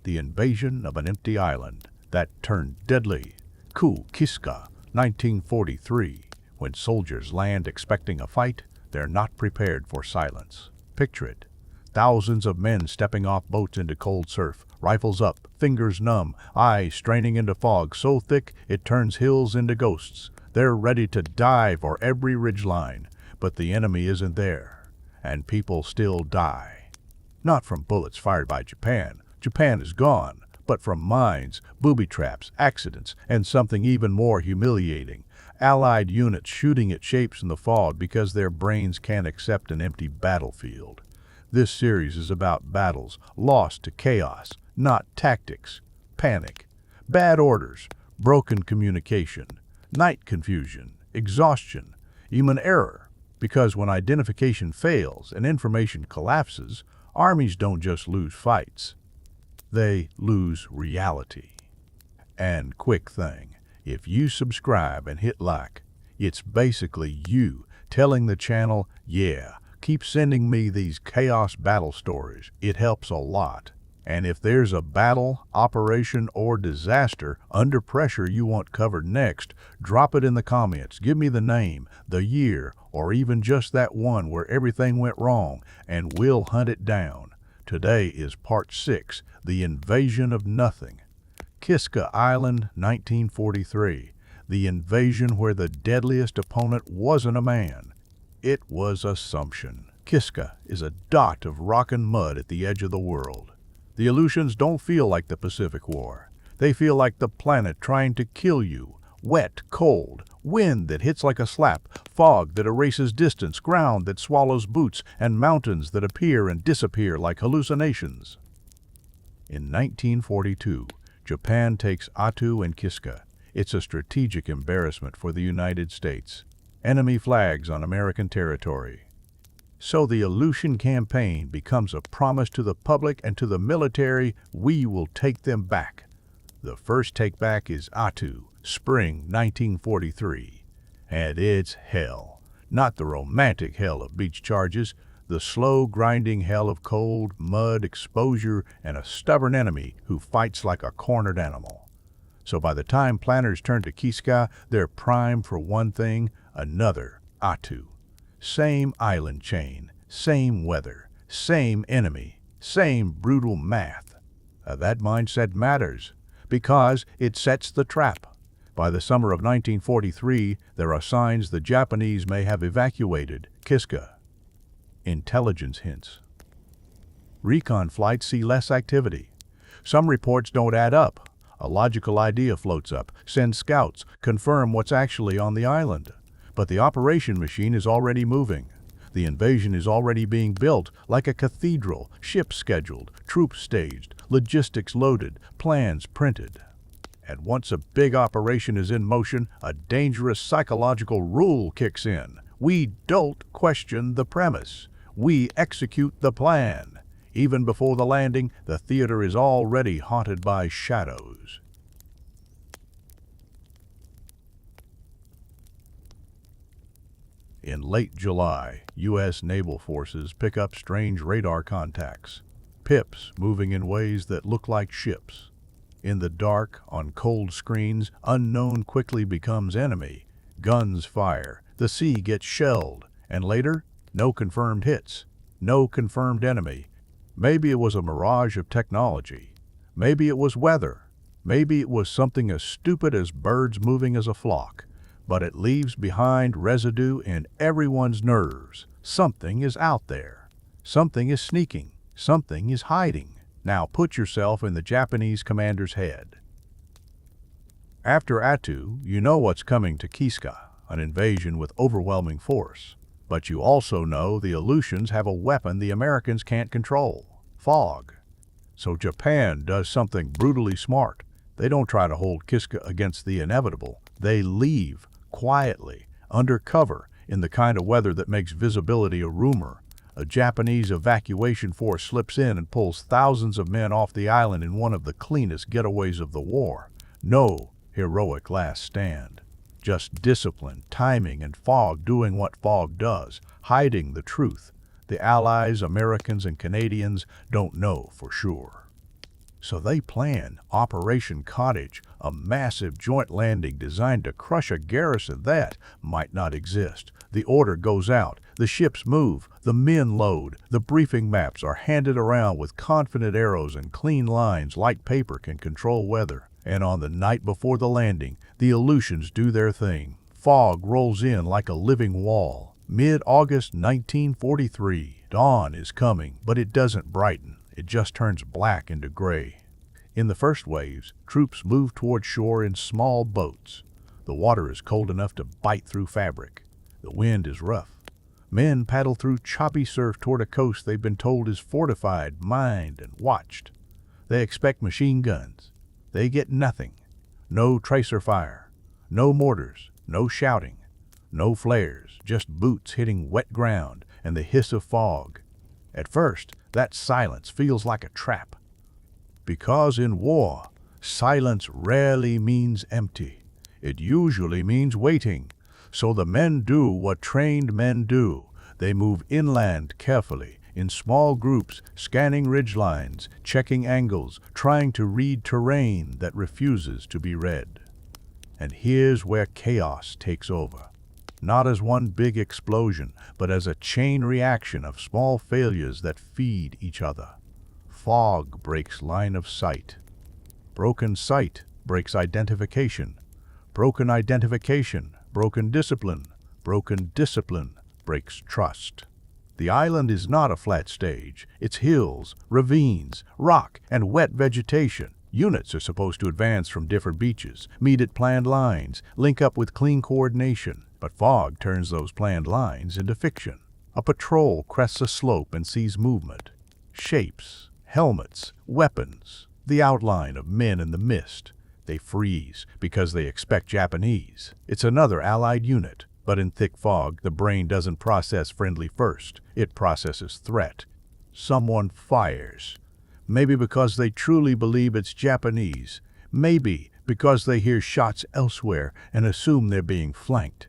the invasion of an empty island that turned deadly. Kiska, 1943. When soldiers land expecting a fight, they're not prepared for silence. Picture it. Thousands of men stepping off boats into cold surf, rifles up, fingers numb, eyes straining into fog so thick it turns hills into ghosts. They're ready to die for every ridgeline, but the enemy isn't there, and people still die. Not from bullets fired by Japan. Japan is gone, but from mines, booby traps, accidents, and something even more humiliating. Allied units shooting at shapes in the fog because their brains can't accept an empty battlefield. This series is about battles lost to chaos, not tactics, panic, bad orders, broken communication, night confusion, exhaustion, even error. Because when identification fails and information collapses, armies don't just lose fights. They lose reality. And quick thing, if you subscribe and hit like, it's basically you telling the channel, yeah, keep sending me these chaos battle stories. It helps a lot. And if there's a battle, operation, or disaster under pressure you want covered next, drop it in the comments. Give me the name, the year, or even just that one where everything went wrong, and we'll hunt it down. Today is part 6, the invasion of nothing. Kiska Island, 1943. The invasion where the deadliest opponent wasn't a man. It was assumption. Kiska is a dot of rock and mud at the edge of the world. The Aleutians don't feel like the Pacific War. They feel like the planet trying to kill you. Wet, cold, wind that hits like a slap, fog that erases distance, ground that swallows boots, and mountains that appear and disappear like hallucinations. In 1942, Japan takes Attu and Kiska. It's a strategic embarrassment for the United States. Enemy flags on American territory. So the Aleutian campaign becomes a promise to the public and to the military, we will take them back. The first take back is Attu, spring 1943. And it's hell. Not the romantic hell of beach charges, the slow grinding hell of cold, mud, exposure, and a stubborn enemy who fights like a cornered animal. So by the time planners turn to Kiska, they're primed for one thing, another, Attu. Same island chain, same weather, same enemy, same brutal math. That mindset matters because it sets the trap. By the summer of 1943, there are signs the Japanese may have evacuated Kiska. Intelligence hints. Recon flights see less activity. Some reports don't add up. A logical idea floats up. Send scouts, confirm what's actually on the island. But the operation machine is already moving. The invasion is already being built like a cathedral, ships scheduled, troops staged, logistics loaded, plans printed. And once a big operation is in motion, a dangerous psychological rule kicks in. We don't question the premise. We execute the plan. Even before the landing, the theater is already haunted by shadows. In late July, U.S. naval forces pick up strange radar contacts. Pips moving in ways that look like ships. In the dark, on cold screens, unknown quickly becomes enemy. Guns fire, the sea gets shelled, and later, no confirmed hits, no confirmed enemy. Maybe it was a mirage of technology. Maybe it was weather. Maybe it was something as stupid as birds moving as a flock. But it leaves behind residue in everyone's nerves. Something is out there. Something is sneaking. Something is hiding. Now put yourself in the Japanese commander's head. After Attu, you know what's coming to Kiska, an invasion with overwhelming force. But you also know the Aleutians have a weapon the Americans can't control: fog. So Japan does something brutally smart. They don't try to hold Kiska against the inevitable. They leave, quietly, under cover, in the kind of weather that makes visibility a rumor. A Japanese evacuation force slips in and pulls thousands of men off the island in one of the cleanest getaways of the war. No heroic last stand. Just discipline, timing, and fog doing what fog does, hiding the truth. The Allies, Americans, and Canadians don't know for sure. So they plan Operation Cottage, a massive joint landing designed to crush a garrison that might not exist. The order goes out, the ships move, the men load, the briefing maps are handed around with confident arrows and clean lines. Light paper can control weather. And on the night before the landing, the Aleutians do their thing. Fog rolls in like a living wall. Mid-August 1943. Dawn is coming, but it doesn't brighten. It just turns black into gray. In the first waves, troops move toward shore in small boats. The water is cold enough to bite through fabric. The wind is rough. Men paddle through choppy surf toward a coast they've been told is fortified, mined, and watched. They expect machine guns. They get nothing. No tracer fire. No mortars. No shouting. No flares. Just boots hitting wet ground and the hiss of fog. At first, that silence feels like a trap. Because in war, silence rarely means empty. It usually means waiting. So the men do what trained men do. They move inland carefully, in small groups, scanning ridgelines, checking angles, trying to read terrain that refuses to be read. And here's where chaos takes over. Not as one big explosion, but as a chain reaction of small failures that feed each other. Fog breaks line of sight. Broken sight breaks identification. Broken identification, broken discipline. Broken discipline breaks trust. The island is not a flat stage. It's hills, ravines, rock, and wet vegetation. Units are supposed to advance from different beaches, meet at planned lines, link up with clean coordination. But fog turns those planned lines into fiction. A patrol crests a slope and sees movement. Shapes, helmets, weapons, the outline of men in the mist. They freeze because they expect Japanese. It's another Allied unit, but in thick fog, the brain doesn't process friendly first. It processes threat. Someone fires. Maybe because they truly believe it's Japanese. Maybe because they hear shots elsewhere and assume they're being flanked.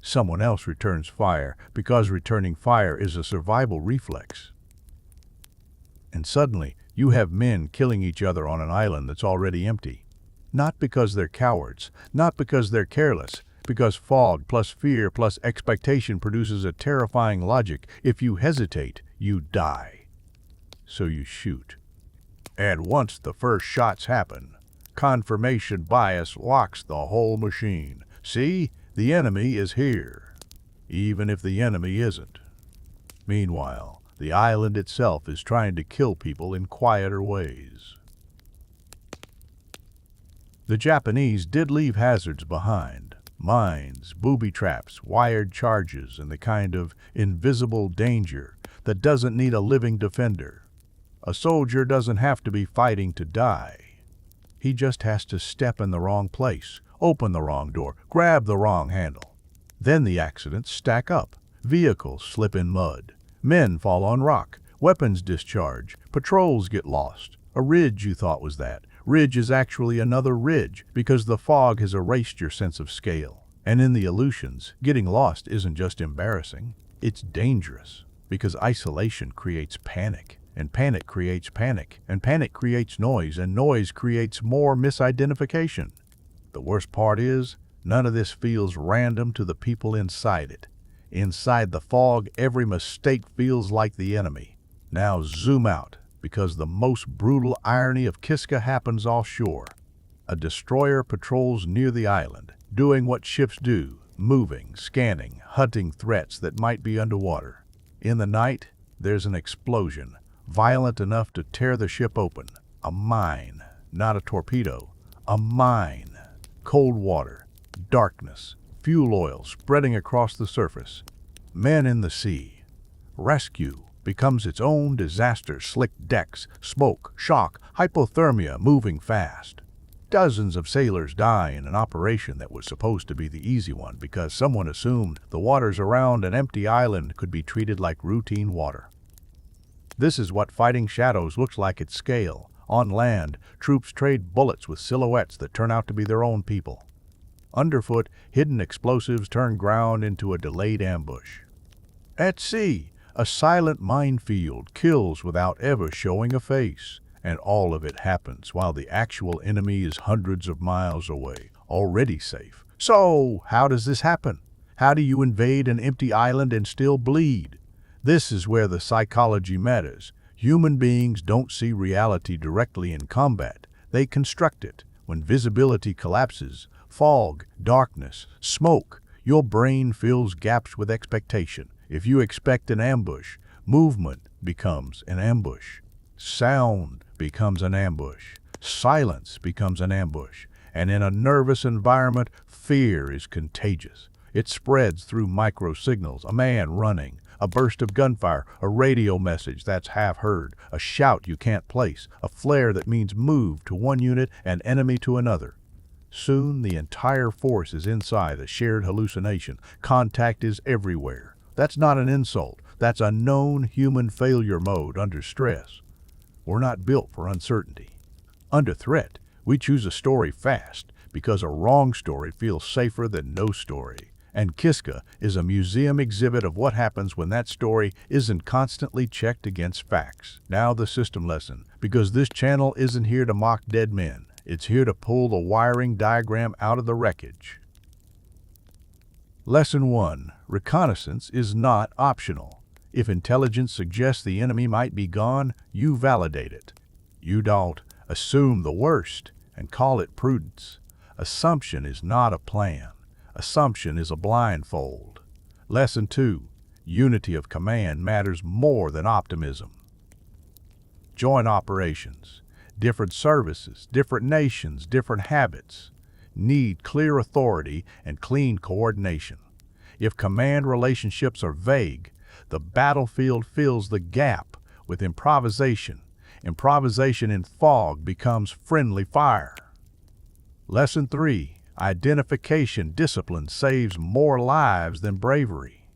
Someone else returns fire because returning fire is a survival reflex. And suddenly, you have men killing each other on an island that's already empty. Not because they're cowards, not because they're careless, because fog plus fear plus expectation produces a terrifying logic. If you hesitate, you die. So you shoot. And once the first shots happen, confirmation bias locks the whole machine. See? The enemy is here, even if the enemy isn't. Meanwhile, the island itself is trying to kill people in quieter ways. The Japanese did leave hazards behind. Mines, booby traps, wired charges, and the kind of invisible danger that doesn't need a living defender. A soldier doesn't have to be fighting to die. He just has to step in the wrong place, open the wrong door, grab the wrong handle. Then the accidents stack up. Vehicles slip in mud. Men fall on rock. Weapons discharge. Patrols get lost. A ridge you thought was that. Ridge is actually another ridge because the fog has erased your sense of scale. And in the Aleutians, getting lost isn't just embarrassing. It's dangerous because isolation creates panic. And panic creates panic. And panic creates noise. And noise creates more misidentification. The worst part is, none of this feels random to the people inside it. Inside the fog, every mistake feels like the enemy. Now zoom out, because the most brutal irony of Kiska happens offshore. A destroyer patrols near the island, doing what ships do, moving, scanning, hunting threats that might be underwater. In the night, there's an explosion, violent enough to tear the ship open. A mine, not a torpedo. A mine. Cold water, darkness, fuel oil spreading across the surface. Men in the sea. Rescue becomes its own disaster. Slick decks, smoke, shock, hypothermia moving fast. Dozens of sailors die in an operation that was supposed to be the easy one because someone assumed the waters around an empty island could be treated like routine water. This is what fighting shadows looks like at scale. On land, troops trade bullets with silhouettes that turn out to be their own people. Underfoot, hidden explosives turn ground into a delayed ambush. At sea, a silent minefield kills without ever showing a face. And all of it happens while the actual enemy is hundreds of miles away, already safe. So, how does this happen? How do you invade an empty island and still bleed? This is where the psychology matters. Human beings don't see reality directly in combat. They construct it. When visibility collapses, fog, darkness, smoke, your brain fills gaps with expectation. If you expect an ambush, movement becomes an ambush. Sound becomes an ambush. Silence becomes an ambush. And in a nervous environment, fear is contagious. It spreads through microsignals, a man running, a burst of gunfire, a radio message that's half heard, a shout you can't place, a flare that means move to one unit and enemy to another. Soon the entire force is inside a shared hallucination. Contact is everywhere. That's not an insult. That's a known human failure mode under stress. We're not built for uncertainty. Under threat, we choose a story fast because a wrong story feels safer than no story. And Kiska is a museum exhibit of what happens when that story isn't constantly checked against facts. Now the system lesson, because this channel isn't here to mock dead men. It's here to pull the wiring diagram out of the wreckage. Lesson 1. Reconnaissance is not optional. If intelligence suggests the enemy might be gone, you validate it. You don't assume the worst and call it prudence. Assumption is not a plan. Assumption is a blindfold. Lesson 2. Unity of command matters more than optimism. Joint operations. Different services, different nations, different habits need clear authority and clean coordination. If command relationships are vague, the battlefield fills the gap with improvisation. Improvisation in fog becomes friendly fire. Lesson 3. Identification discipline saves more lives than bravery.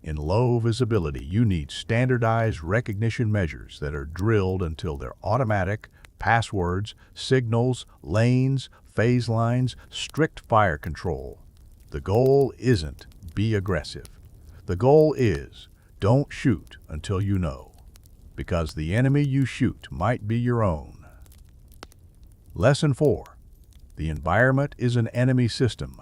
In low visibility, you need standardized recognition measures that are drilled until they're automatic. Passwords, signals, lanes, phase lines, strict fire control. The goal isn't be aggressive. The goal is don't shoot until you know, because the enemy you shoot might be your own. Lesson 4. The environment is an enemy system.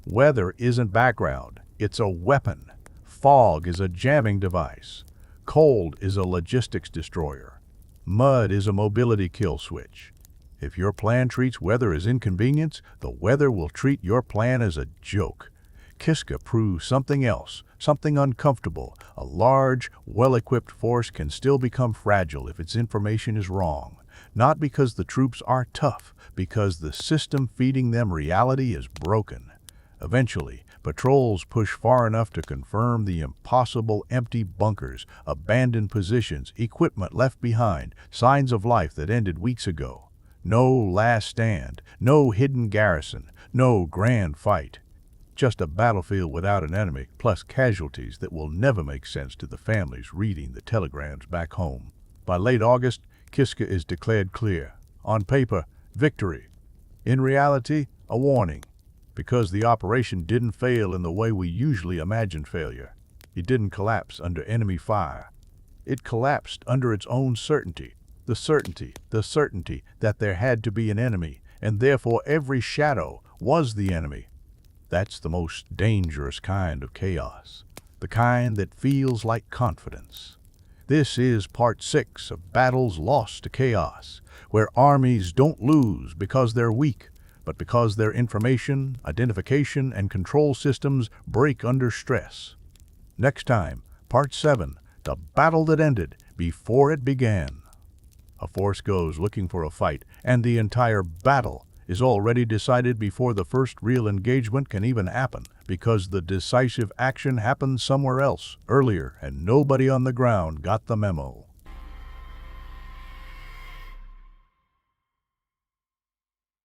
Weather isn't background, it's a weapon. Fog is a jamming device. Cold is a logistics destroyer. Mud is a mobility kill switch. If your plan treats weather as inconvenience, the weather will treat your plan as a joke. Kiska proves something else, something uncomfortable. A large, well-equipped force can still become fragile if its information is wrong. Not because the troops are tough, because the system feeding them reality is broken. Eventually, patrols push far enough to confirm the impossible: empty bunkers, abandoned positions, equipment left behind, signs of life that ended weeks ago. No last stand, no hidden garrison, no grand fight. Just a battlefield without an enemy, plus casualties that will never make sense to the families reading the telegrams back home. By late August, Kiska is declared clear. On paper, victory. In reality, a warning. Because the operation didn't fail in the way we usually imagine failure. It didn't collapse under enemy fire. It collapsed under its own certainty. The certainty that there had to be an enemy, and therefore every shadow was the enemy. That's the most dangerous kind of chaos. The kind that feels like confidence. This is part 6 of Battles Lost to Chaos, where armies don't lose because they're weak, but because their information, identification, and control systems break under stress. Next time, part 7, the battle that ended before it began. A force goes looking for a fight, and the entire battle is already decided before the first real engagement can even happen, because the decisive action happened somewhere else, earlier, and nobody on the ground got the memo.